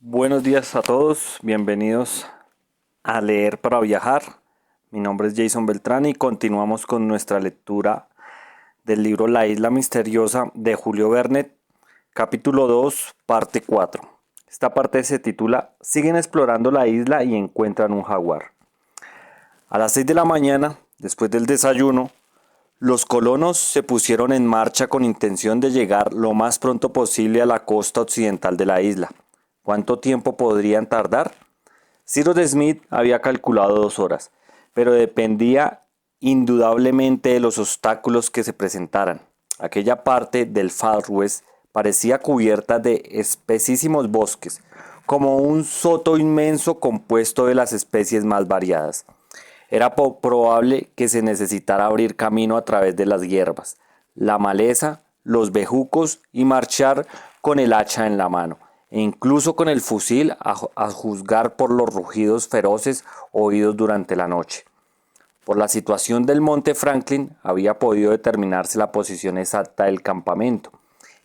Buenos días a todos, bienvenidos a Leer para Viajar. Mi nombre es Jason Beltrán y continuamos con nuestra lectura del libro La Isla Misteriosa de Julio Verne, capítulo 2, parte 4. Esta parte se titula Siguen explorando la isla y encuentran un jaguar. A las 6 de la mañana, después del desayuno, los colonos se pusieron en marcha con intención de llegar lo más pronto posible a la costa occidental de la isla. ¿Cuánto tiempo podrían tardar? Cyrus Smith había calculado 2 horas, pero dependía indudablemente de los obstáculos que se presentaran. Aquella parte del Far West parecía cubierta de espesísimos bosques, como un soto inmenso compuesto de las especies más variadas. Era probable que se necesitara abrir camino a través de las hierbas, la maleza, los bejucos y marchar con el hacha en la mano, e incluso con el fusil a juzgar por los rugidos feroces oídos durante la noche. Por la situación del monte Franklin había podido determinarse la posición exacta del campamento,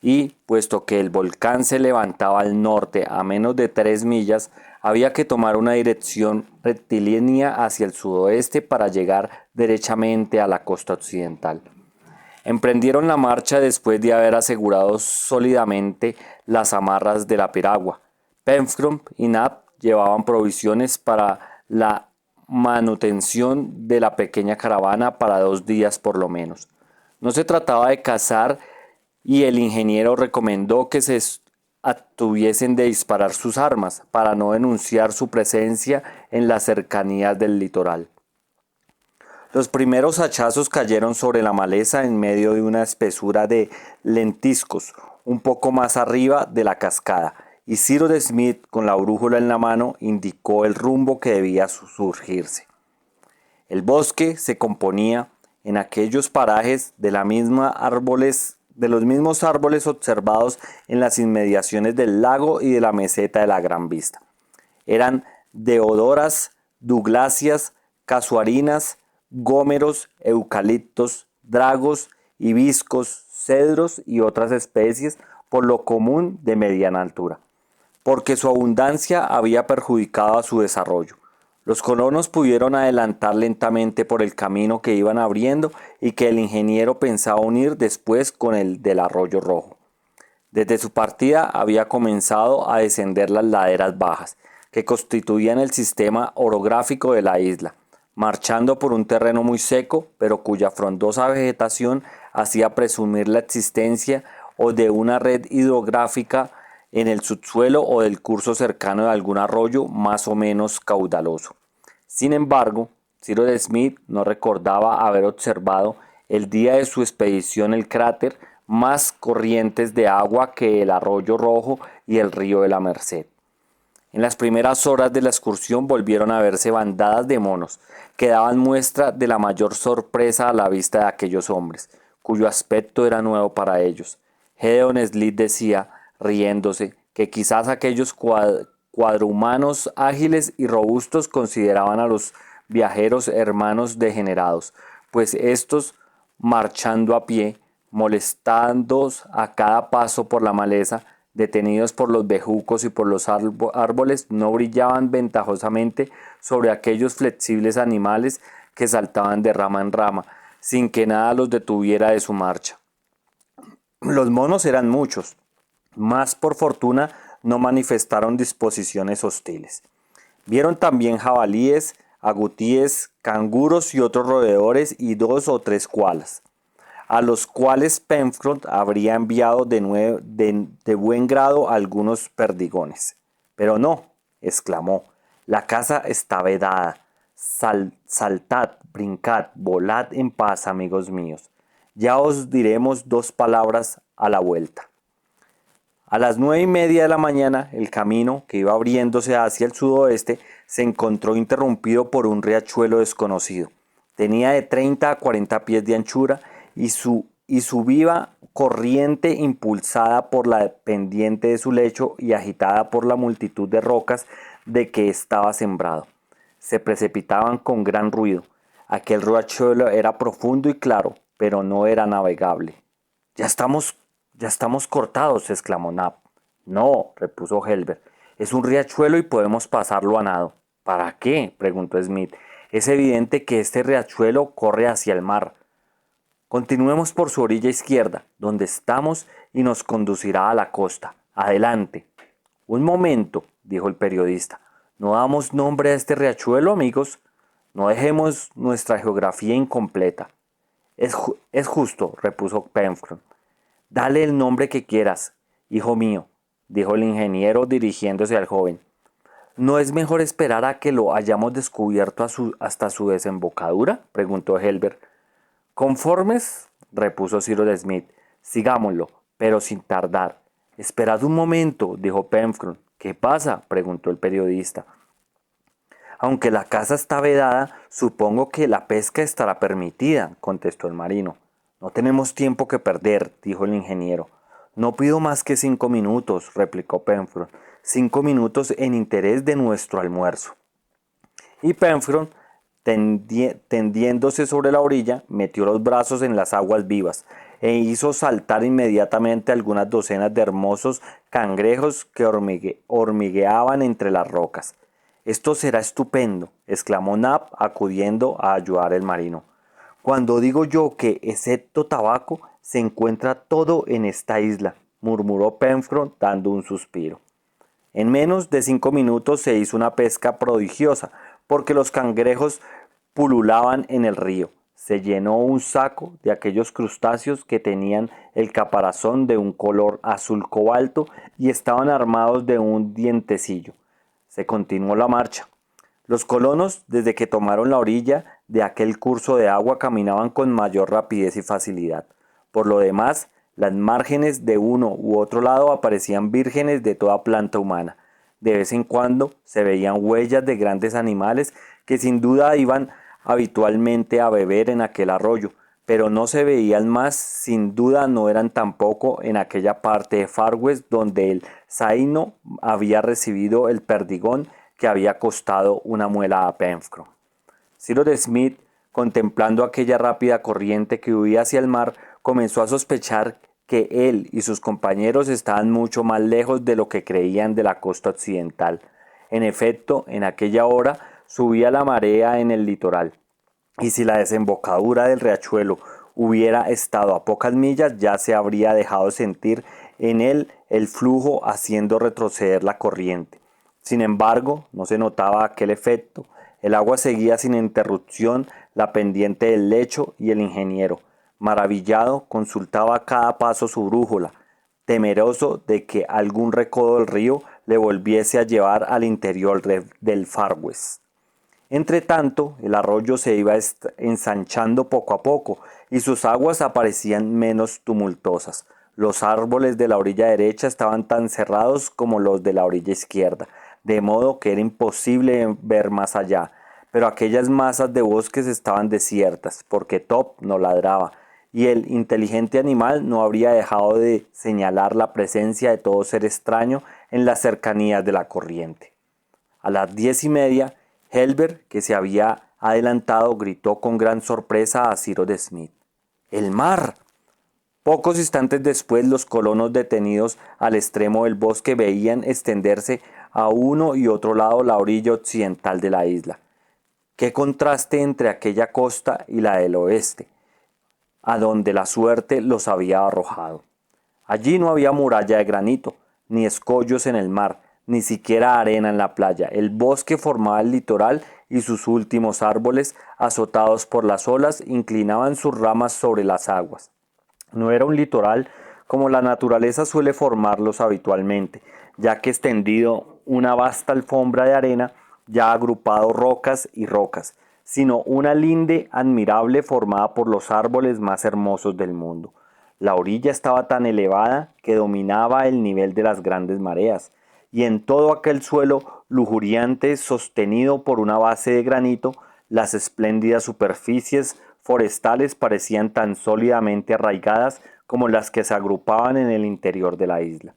y, puesto que el volcán se levantaba al norte a menos de 3 millas, había que tomar una dirección rectilínea hacia el sudoeste para llegar derechamente a la costa occidental. Emprendieron la marcha después de haber asegurado sólidamente las amarras de la piragua. Pencroff y Nab llevaban provisiones para la manutención de la pequeña caravana para 2 días por lo menos. No se trataba de cazar y el ingeniero recomendó que se abstuviesen de disparar sus armas para no denunciar su presencia en las cercanías del litoral. Los primeros hachazos cayeron sobre la maleza en medio de una espesura de lentiscos, un poco más arriba de la cascada, y Cyrus Smith, con la brújula en la mano, indicó el rumbo que debía surgirse. El bosque se componía, en aquellos parajes, de los mismos árboles observados en las inmediaciones del lago y de la meseta de la Gran Vista. Eran deodoras, dougláceas, casuarinas, gómeros, eucaliptos, dragos, hibiscos, cedros y otras especies, por lo común de mediana altura, porque su abundancia había perjudicado a su desarrollo. Los colonos pudieron adelantar lentamente por el camino que iban abriendo y que el ingeniero pensaba unir después con el del Arroyo Rojo. Desde su partida había comenzado a descender las laderas bajas, que constituían el sistema orográfico de la isla, marchando por un terreno muy seco, pero cuya frondosa vegetación hacía presumir la existencia o de una red hidrográfica en el subsuelo o del curso cercano de algún arroyo más o menos caudaloso. Sin embargo, Cyrus Smith no recordaba haber observado el día de su expedición el cráter más corrientes de agua que el Arroyo Rojo y el río de la Merced. En las primeras horas de la excursión volvieron a verse bandadas de monos, que daban muestra de la mayor sorpresa a la vista de aquellos hombres, cuyo aspecto era nuevo para ellos. Gédéon Spilett decía, riéndose, que quizás aquellos cuadrumanos ágiles y robustos consideraban a los viajeros hermanos degenerados, pues estos, marchando a pie, molestando a cada paso por la maleza, detenidos por los bejucos y por los árboles, no brillaban ventajosamente sobre aquellos flexibles animales que saltaban de rama en rama, sin que nada los detuviera de su marcha. Los monos eran muchos, mas por fortuna no manifestaron disposiciones hostiles. Vieron también jabalíes, agutíes, canguros y otros roedores y 2 o 3 koalas, a los cuales Pencroff habría enviado de buen grado algunos perdigones. Pero no, exclamó, la caza está vedada. Saltad, brincad, volad en paz, amigos míos. Ya os diremos 2 palabras a la vuelta. A las 9:30 de la mañana, el camino, que iba abriéndose hacia el sudoeste, se encontró interrumpido por un riachuelo desconocido. Tenía de 30 a 40 pies de anchura y su viva corriente, impulsada por la pendiente de su lecho y agitada por la multitud de rocas de que estaba sembrado, se precipitaban con gran ruido. Aquel riachuelo era profundo y claro, pero no era navegable. Ya estamos cortados, exclamó Nab. No, repuso Helber, Es un riachuelo y podemos pasarlo a nado. ¿Para qué?, preguntó Smith. Es evidente que este riachuelo corre hacia el mar. Continuemos por su orilla izquierda, donde estamos, y nos conducirá a la costa. Adelante. Un momento, dijo el periodista. ¿No damos nombre a este riachuelo, amigos? No dejemos nuestra geografía incompleta. Es justo, repuso Pencroff. Dale el nombre que quieras, hijo mío, dijo el ingeniero dirigiéndose al joven. ¿No es mejor esperar a que lo hayamos descubierto hasta su desembocadura?, preguntó Helbert. Conformes, repuso Cyrus Smith. Sigámoslo, pero sin tardar. Esperad un momento, dijo Pencroff. ¿Qué pasa?, preguntó el periodista. Aunque la caza está vedada, supongo que la pesca estará permitida, contestó el marino. No tenemos tiempo que perder, dijo el ingeniero. No pido más que 5 minutos, replicó Pencroff. 5 minutos en interés de nuestro almuerzo. Y Pencroff, tendiéndose sobre la orilla, metió los brazos en las aguas vivas e hizo saltar inmediatamente algunas docenas de hermosos cangrejos que hormigueaban entre las rocas. Esto será estupendo, exclamó Nab, acudiendo a ayudar al marino. Cuando digo yo que, excepto tabaco, se encuentra todo en esta isla, murmuró Pencroff dando un suspiro. En menos de 5 minutos se hizo una pesca prodigiosa, porque los cangrejos pululaban en el río. Se llenó un saco de aquellos crustáceos que tenían el caparazón de un color azul cobalto y estaban armados de un dientecillo. Se continuó la marcha. Los colonos, desde que tomaron la orilla de aquel curso de agua, caminaban con mayor rapidez y facilidad. Por lo demás, las márgenes de uno u otro lado aparecían vírgenes de toda planta humana. De vez en cuando se veían huellas de grandes animales que sin duda iban habitualmente a beber en aquel arroyo, pero no se veían más, sin duda no eran tampoco en aquella parte de Far West donde el zaino había recibido el perdigón que había costado una muela a Pencroff. Cyrus Smith, contemplando aquella rápida corriente que huía hacia el mar, comenzó a sospechar que él y sus compañeros estaban mucho más lejos de lo que creían de la costa occidental. En efecto, en aquella hora subía la marea en el litoral, y si la desembocadura del riachuelo hubiera estado a pocas millas, ya se habría dejado sentir en él el flujo haciendo retroceder la corriente. Sin embargo, no se notaba aquel efecto. El agua seguía sin interrupción la pendiente del lecho y el ingeniero, maravillado, consultaba a cada paso su brújula, temeroso de que algún recodo del río le volviese a llevar al interior del Far West. Entretanto, el arroyo se iba ensanchando poco a poco y sus aguas aparecían menos tumultuosas. Los árboles de la orilla derecha estaban tan cerrados como los de la orilla izquierda, de modo que era imposible ver más allá. Pero aquellas masas de bosques estaban desiertas, porque Top no ladraba, y el inteligente animal no habría dejado de señalar la presencia de todo ser extraño en las cercanías de la corriente. A las 10:30, Helbert, que se había adelantado, gritó con gran sorpresa a Cyrus Smith. ¡El mar! Pocos instantes después, los colonos detenidos al extremo del bosque veían extenderse a uno y otro lado la orilla occidental de la isla. ¡Qué contraste entre aquella costa y la del oeste, a donde la suerte los había arrojado! Allí no había muralla de granito, ni escollos en el mar, ni siquiera arena en la playa. El bosque formaba el litoral y sus últimos árboles, azotados por las olas, inclinaban sus ramas sobre las aguas. No era un litoral como la naturaleza suele formarlos habitualmente, ya que extendido una vasta alfombra de arena, ya agrupado rocas y rocas, sino una linde admirable formada por los árboles más hermosos del mundo. La orilla estaba tan elevada que dominaba el nivel de las grandes mareas, y en todo aquel suelo lujuriante sostenido por una base de granito, las espléndidas superficies forestales parecían tan sólidamente arraigadas como las que se agrupaban en el interior de la isla.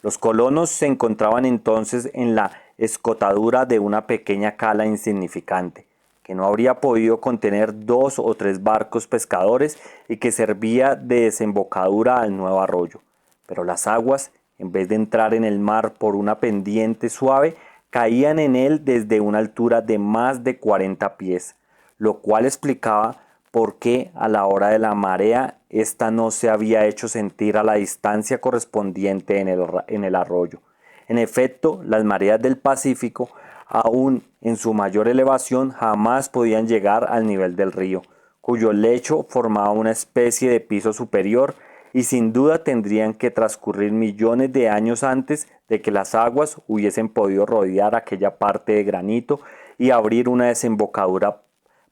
Los colonos se encontraban entonces en la escotadura de una pequeña cala insignificante, que no habría podido contener 2 o 3 barcos pescadores y que servía de desembocadura al nuevo arroyo. Pero las aguas, en vez de entrar en el mar por una pendiente suave, caían en él desde una altura de más de 40 pies, lo cual explicaba por qué a la hora de la marea ésta no se había hecho sentir a la distancia correspondiente en el arroyo. En efecto, las mareas del Pacífico, aun en su mayor elevación, jamás podían llegar al nivel del río, cuyo lecho formaba una especie de piso superior, y sin duda tendrían que transcurrir millones de años antes de que las aguas hubiesen podido rodear aquella parte de granito y abrir una desembocadura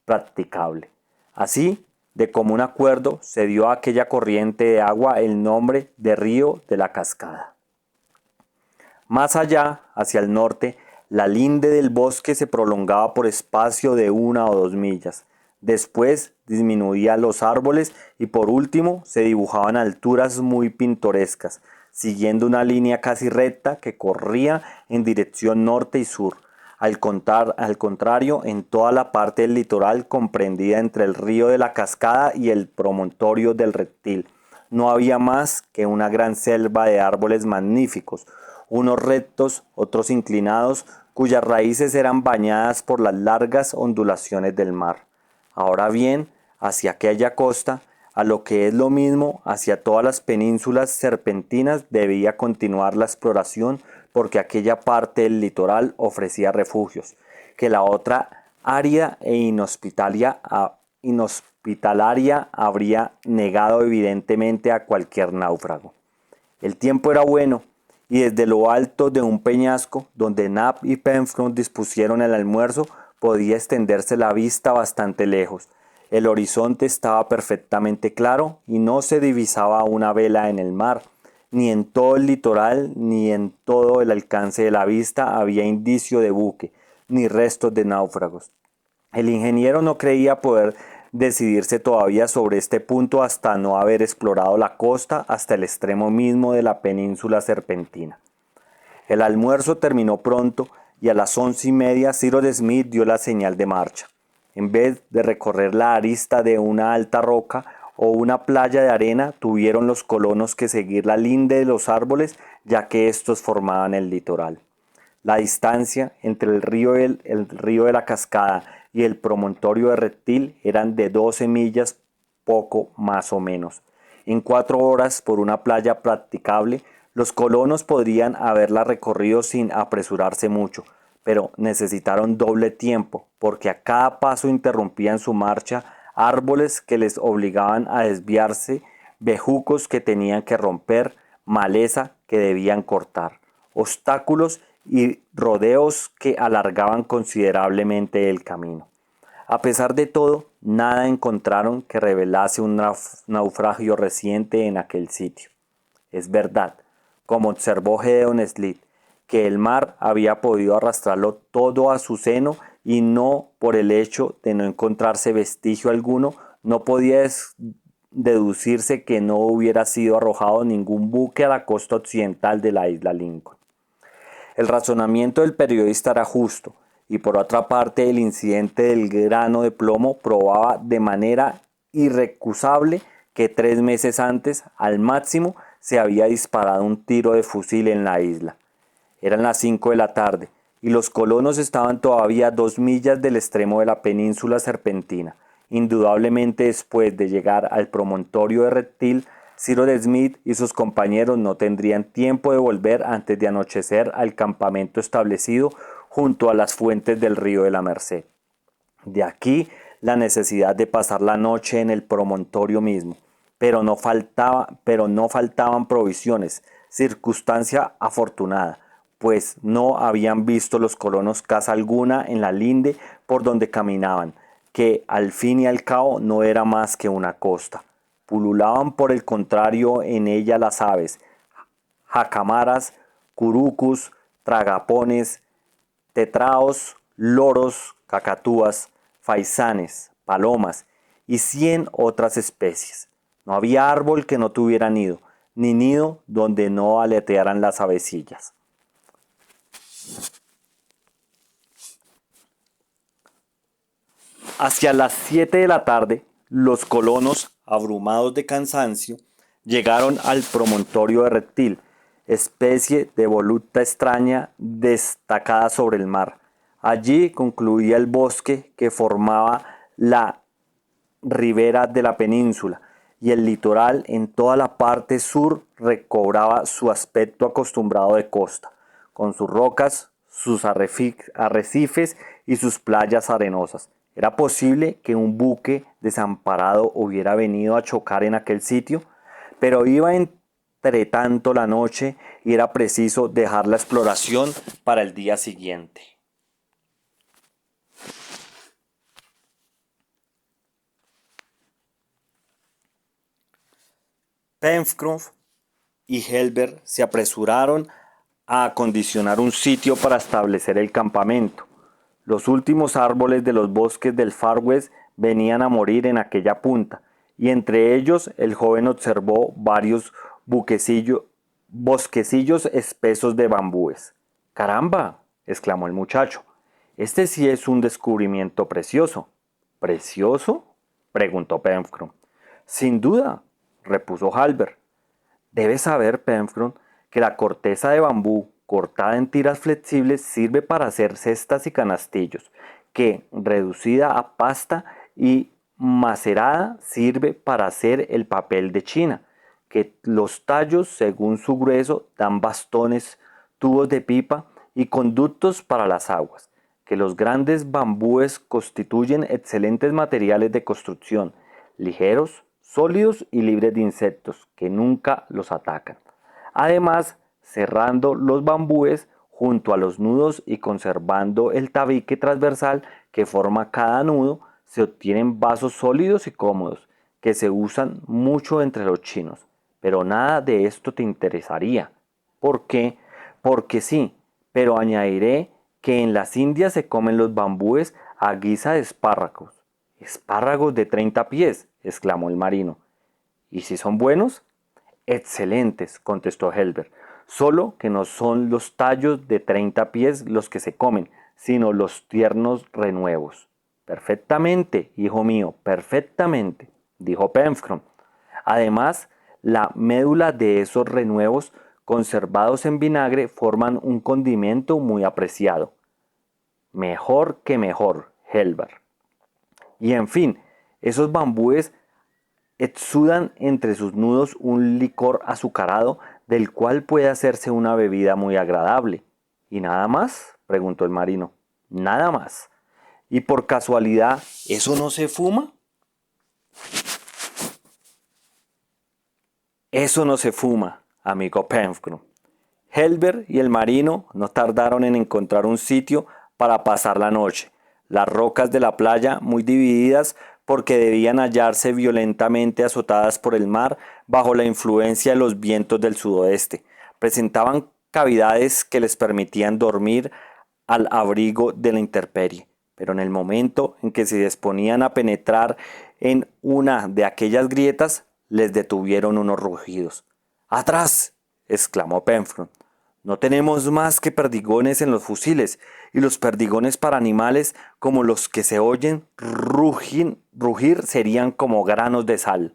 practicable. Así, de común acuerdo, se dio a aquella corriente de agua el nombre de Río de la Cascada. Más allá, hacia el norte, la linde del bosque se prolongaba por espacio de 1 o 2 millas. Después disminuían los árboles y por último se dibujaban alturas muy pintorescas, siguiendo una línea casi recta que corría en dirección norte y sur. Al contrario, en toda la parte del litoral comprendida entre el río de la Cascada y el promontorio del Reptil, no había más que una gran selva de árboles magníficos, unos rectos, otros inclinados, cuyas raíces eran bañadas por las largas ondulaciones del mar. Ahora bien, hacia aquella costa, a lo que es lo mismo, hacia todas las penínsulas serpentinas debía continuar la exploración, porque aquella parte del litoral ofrecía refugios, que la otra árida e inhospitalaria habría negado evidentemente a cualquier náufrago. El tiempo era bueno, y desde lo alto de un peñasco, donde Nab y Pencroff dispusieron el almuerzo, podía extenderse la vista bastante lejos. El horizonte estaba perfectamente claro y no se divisaba una vela en el mar. Ni en todo el litoral ni en todo el alcance de la vista había indicio de buque, ni restos de náufragos. El ingeniero no creía poder decidirse todavía sobre este punto hasta no haber explorado la costa hasta el extremo mismo de la península serpentina. El almuerzo terminó pronto y a las 11:30 Cyrus Smith dio la señal de marcha. En vez de recorrer la arista de una alta roca o una playa de arena, tuvieron los colonos que seguir la linde de los árboles, ya que estos formaban el litoral. La distancia entre el río de la Cascada y el promontorio de Reptil eran de 12 millas, poco más o menos. En 4 horas, por una playa practicable, los colonos podrían haberla recorrido sin apresurarse mucho, pero necesitaron doble tiempo, porque a cada paso interrumpían su marcha árboles que les obligaban a desviarse, bejucos que tenían que romper, maleza que debían cortar, obstáculos y rodeos que alargaban considerablemente el camino. A pesar de todo, nada encontraron que revelase un naufragio reciente en aquel sitio. Es verdad, como observó Gedeon Spilett, que el mar había podido arrastrarlo todo a su seno y no por el hecho de no encontrarse vestigio alguno, no podía deducirse que no hubiera sido arrojado ningún buque a la costa occidental de la isla Lincoln. El razonamiento del periodista era justo, y por otra parte el incidente del grano de plomo probaba de manera irrecusable que 3 meses antes, al máximo, se había disparado un tiro de fusil en la isla. Eran las 5 de la tarde, y los colonos estaban todavía a 2 millas del extremo de la península serpentina. Indudablemente, después de llegar al promontorio de Reptil, Cyrus Smith y sus compañeros no tendrían tiempo de volver antes de anochecer al campamento establecido junto a las fuentes del río de la Merced. De aquí la necesidad de pasar la noche en el promontorio mismo, pero no faltaban provisiones, circunstancia afortunada, pues no habían visto los colonos casa alguna en la linde por donde caminaban, que al fin y al cabo no era más que una costa. Pululaban por el contrario en ella las aves, jacamaras, curucus, tragapones, tetraos, loros, cacatúas, faisanes, palomas y 100 otras especies. No había árbol que no tuviera nido, ni nido donde no aletearan las avecillas. Hacia las 7 de la tarde, los colonos, abrumados de cansancio, llegaron al promontorio de Reptil. especie de voluta extraña destacada sobre el mar. Allí concluía el bosque que formaba la ribera de la península, y el litoral en toda la parte sur recobraba su aspecto acostumbrado de costa, con sus rocas, sus arrecifes y sus playas arenosas. ¿Era posible que un buque desamparado hubiera venido a chocar en aquel sitio? Pero iba entre tanto la noche y era preciso dejar la exploración para el día siguiente. Pencroff y Helber se apresuraron a acondicionar un sitio para establecer el campamento. Los últimos árboles de los bosques del Far West venían a morir en aquella punta, y entre ellos el joven observó varios bosquecillos espesos de bambúes. ¡Caramba!, exclamó el muchacho. Este sí es un descubrimiento precioso. ¿Precioso?, preguntó Pencroff. Sin duda, repuso Harbert. Debes saber, Pencroff, que la corteza de bambú cortada en tiras flexibles sirve para hacer cestas y canastillos, que, reducida a pasta y macerada, sirve para hacer el papel de China, que los tallos, según su grueso, dan bastones, tubos de pipa y conductos para las aguas, que los grandes bambúes constituyen excelentes materiales de construcción, ligeros, sólidos y libres de insectos, que nunca los atacan. Además, cerrando los bambúes junto a los nudos y conservando el tabique transversal que forma cada nudo, se obtienen vasos sólidos y cómodos, que se usan mucho entre los chinos. Pero nada de esto te interesaría. ¿Por qué? Porque sí, pero añadiré que en las Indias se comen los bambúes a guisa de espárragos. —¿Espárragos de 30 pies? —exclamó el marino. —¿Y si son buenos? —Excelentes —contestó Helber—, solo que no son los tallos de 30 pies los que se comen, sino los tiernos renuevos. —Perfectamente, hijo mío, perfectamente —dijo Pencroff—. Además, la médula de esos renuevos conservados en vinagre forman un condimento muy apreciado. Mejor que mejor, Helber. Y en fin, esos bambúes exudan entre sus nudos un licor azucarado del cual puede hacerse una bebida muy agradable. ¿Y nada más?, preguntó el marino. Nada más. ¿Y por casualidad eso no se fuma? Eso no se fuma, amigo Pencroff. Helber y el marino no tardaron en encontrar un sitio para pasar la noche. Las rocas de la playa, muy divididas porque debían hallarse violentamente azotadas por el mar bajo la influencia de los vientos del sudoeste, presentaban cavidades que les permitían dormir al abrigo de la intemperie. Pero en el momento en que se disponían a penetrar en una de aquellas grietas, les detuvieron unos rugidos. ¡Atrás!, exclamó Pencroff. No tenemos más que perdigones en los fusiles, y los perdigones para animales como los que se oyen rugir serían como granos de sal.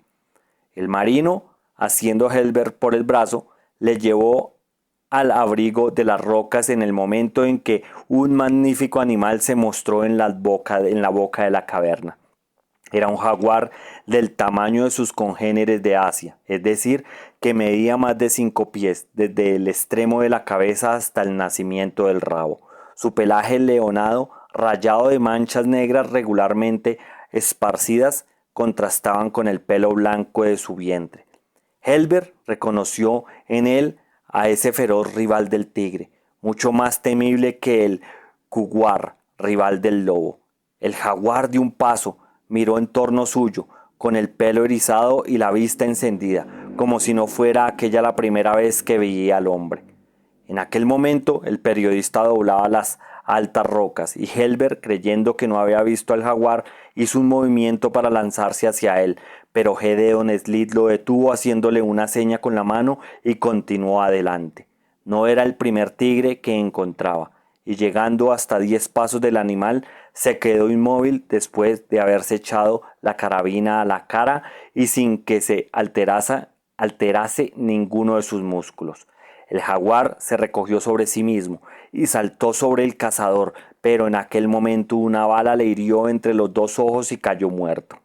El marino, haciendo a Helber por el brazo, le llevó al abrigo de las rocas en el momento en que un magnífico animal se mostró en la boca de la caverna. Era un jaguar del tamaño de sus congéneres de Asia, es decir, que medía más de 5 pies, desde el extremo de la cabeza hasta el nacimiento del rabo. Su pelaje leonado, rayado de manchas negras regularmente esparcidas, contrastaban con el pelo blanco de su vientre. Helber reconoció en él a ese feroz rival del tigre, mucho más temible que el jaguar, rival del lobo. El jaguar dio un paso, miró en torno suyo, con el pelo erizado y la vista encendida, como si no fuera aquella la primera vez que veía al hombre. En aquel momento el periodista doblaba las altas rocas y Helber, creyendo que no había visto al jaguar, hizo un movimiento para lanzarse hacia él, pero Gédéon Spilett lo detuvo haciéndole una seña con la mano y continuó adelante. No era el primer tigre que encontraba, y llegando hasta 10 pasos del animal, se quedó inmóvil después de haberse echado la carabina a la cara y sin que se alterase ninguno de sus músculos. El jaguar se recogió sobre sí mismo y saltó sobre el cazador, pero en aquel momento una bala le hirió entre los dos ojos y cayó muerto.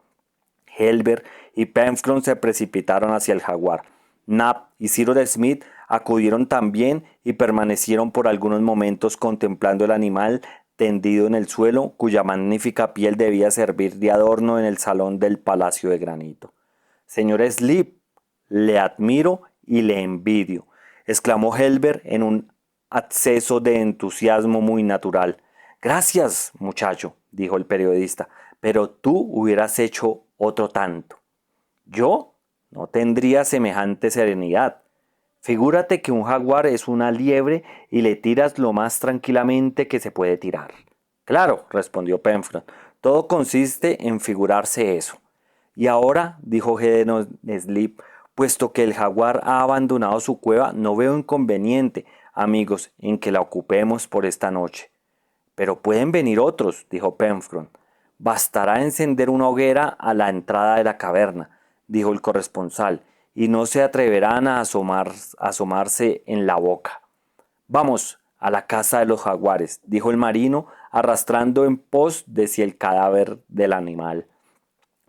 Helber y Penfron se precipitaron hacia el jaguar. Knapp y Cyrus Smith acudieron también y permanecieron por algunos momentos contemplando el animal tendido en el suelo, cuya magnífica piel debía servir de adorno en el salón del palacio de granito. Señor Sleep, le admiro y le envidio, exclamó Helber en un acceso de entusiasmo muy natural. Gracias, muchacho, dijo el periodista, pero tú hubieras hecho otro tanto. ¿Yo? No tendría semejante serenidad. Figúrate que un jaguar es una liebre y le tiras lo más tranquilamente que se puede tirar. Claro, respondió Penfron, todo consiste en figurarse eso. Y ahora, dijo Gédeo Sleep, puesto que el jaguar ha abandonado su cueva, no veo inconveniente, amigos, en que la ocupemos por esta noche. Pero pueden venir otros, dijo Penfron. Bastará encender una hoguera a la entrada de la caverna, dijo el corresponsal, y no se atreverán a asomarse en la boca. Vamos a la casa de los jaguares, dijo el marino, arrastrando en pos de sí el cadáver del animal.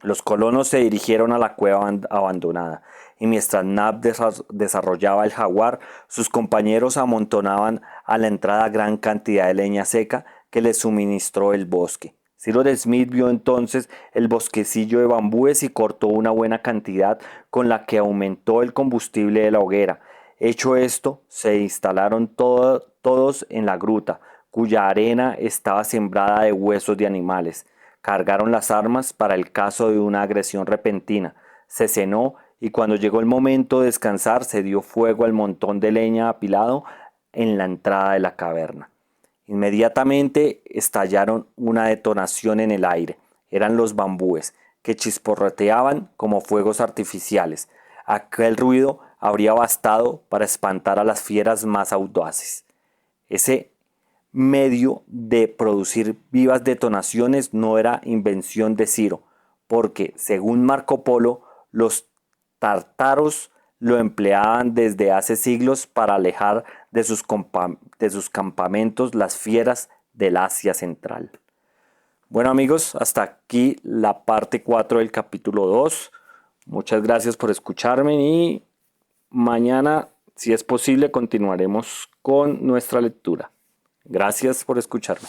Los colonos se dirigieron a la cueva abandonada, y mientras Knapp desarrollaba el jaguar, sus compañeros amontonaban a la entrada gran cantidad de leña seca que les suministró el bosque. Cyrus Smith vio entonces el bosquecillo de bambúes y cortó una buena cantidad, con la que aumentó el combustible de la hoguera. Hecho esto, se instalaron todos en la gruta, cuya arena estaba sembrada de huesos de animales. Cargaron las armas para el caso de una agresión repentina. Se cenó y cuando llegó el momento de descansar se dio fuego al montón de leña apilado en la entrada de la caverna. Inmediatamente estallaron una detonación en el aire. Eran los bambúes, que chisporroteaban como fuegos artificiales. Aquel ruido habría bastado para espantar a las fieras más audaces. Ese medio de producir vivas detonaciones no era invención de Ciro, porque, según Marco Polo, los tártaros lo empleaban desde hace siglos para alejar de sus campamentos las fieras del Asia Central. Bueno amigos, hasta aquí la parte 4 del capítulo 2. Muchas gracias por escucharme y mañana, si es posible, continuaremos con nuestra lectura. Gracias por escucharme.